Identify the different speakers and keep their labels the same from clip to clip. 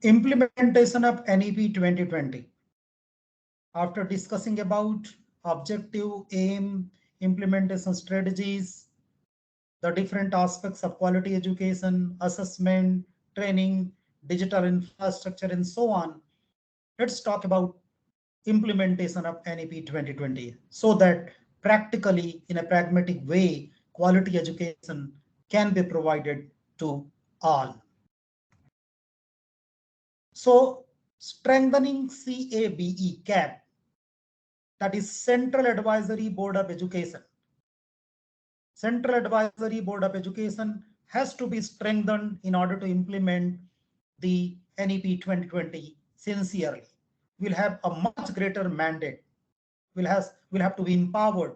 Speaker 1: Implementation of NEP 2020. After discussing about objective, aim, implementation strategies, the different aspects of quality education, assessment, training, digital infrastructure, and so on, let's talk about implementation of NEP 2020 so that practically, in a pragmatic way, quality education can be provided to all. So, strengthening CABE, that is Central Advisory Board of Education. Central Advisory Board of Education has to be strengthened in order to implement the NEP 2020 sincerely. We'll have a much greater mandate. We'll have to be empowered.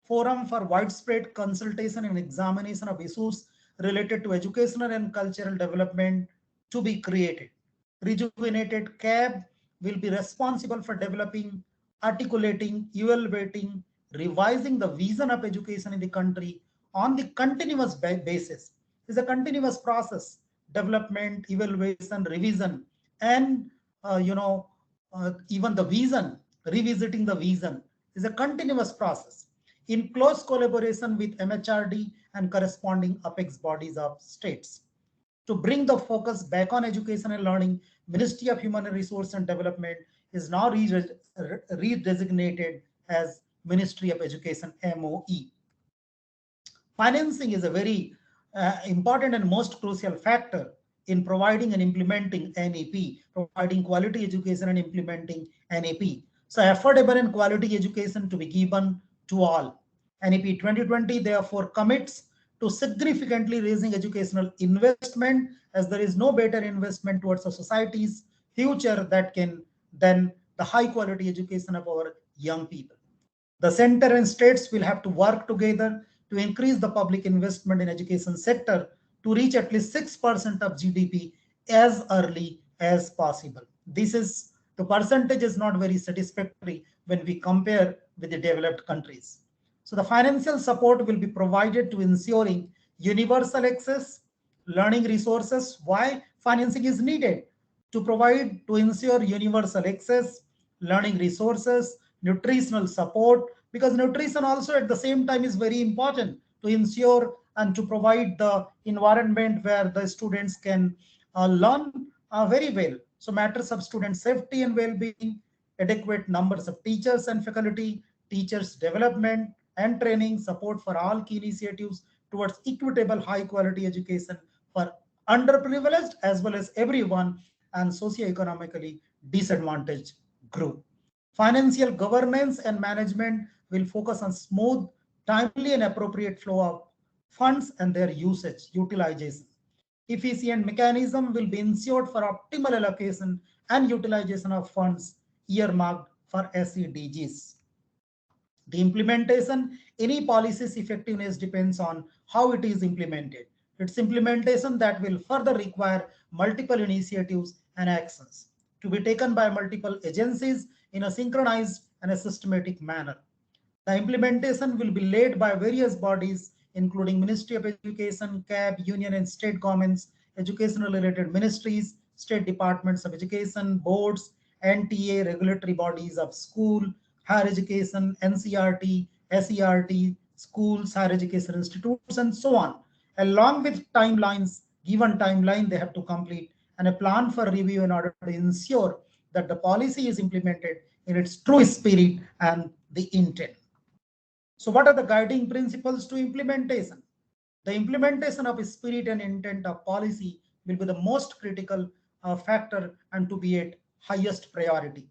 Speaker 1: Forum for widespread consultation and examination of issues related to educational and cultural development to be created. Rejuvenated CAB will be responsible for developing, articulating, evaluating, revising the vision of education in the country on the continuous basis. It's a continuous process: development, evaluation, revision, and even the vision, revisiting the vision is a continuous process in close collaboration with MHRD and corresponding apex bodies of states. To bring the focus back on education and learning, Ministry of Human Resource and Development is now redesignated as Ministry of Education, MOE. Financing is a very important and most crucial factor in providing and implementing NEP, providing quality education and implementing NEP. So affordable and quality education to be given to all. NEP 2020 therefore commits to significantly raising educational investment, as there is no better investment towards a society's future that can than the high quality education of our young people. The center and states will have to work together to increase the public investment in education sector to reach at least 6% of GDP as early as possible. The percentage is not very satisfactory when we compare with the developed countries. So the financial support will be provided to ensuring universal access, learning resources. Why financing is needed? To ensure universal access, learning resources, nutritional support, because nutrition also at the same time is very important to ensure and to provide the environment where the students can learn very well. So matters of student safety and well-being, adequate numbers of teachers and faculty, teachers development and training, support for all key initiatives towards equitable high quality education for underprivileged as well as everyone and socioeconomically disadvantaged group. Financial governance and management will focus on smooth, timely and appropriate flow of funds and their utilization. Efficient mechanism will be ensured for optimal allocation and utilization of funds earmarked for SEDGs. The implementation, any policy's effectiveness depends on how it is implemented. Its implementation that will further require multiple initiatives and actions to be taken by multiple agencies in a synchronized and a systematic manner. The implementation will be led by various bodies, including Ministry of Education, CAB, union and state governments, educational related ministries, state departments of education, boards, NTA, regulatory bodies of school, higher education, NCRT, SERT, schools, higher education institutes, and so on. Along with timelines, given timeline they have to complete, and a plan for review in order to ensure that the policy is implemented in its true spirit and the intent. So what are the guiding principles to implementation? The implementation of spirit and intent of policy will be the most critical factor and to be at highest priority.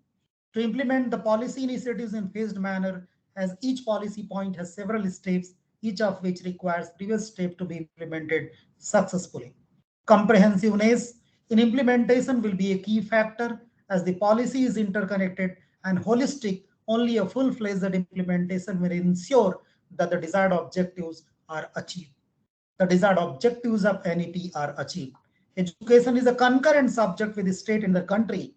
Speaker 1: To implement the policy initiatives in phased manner, as each policy point has several steps, each of which requires previous step to be implemented successfully. Comprehensiveness in implementation will be a key factor, as the policy is interconnected and holistic. Only a full-fledged implementation will ensure that the desired objectives are achieved. The desired objectives of NEP are achieved. Education is a concurrent subject with the state in the country,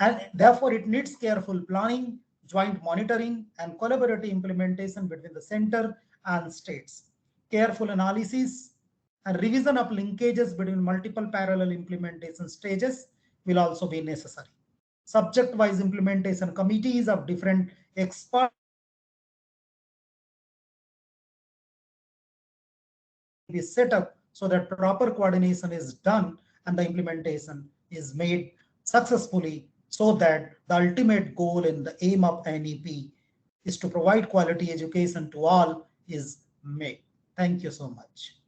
Speaker 1: and therefore it needs careful planning, joint monitoring, and collaborative implementation between the center and states. Careful analysis and revision of linkages between multiple parallel implementation stages will also be necessary. Subject-wise implementation committees of different experts be set up so that proper coordination is done and the implementation is made successfully, so that the ultimate goal and the aim of NEP is to provide quality education to all is made. Thank you so much.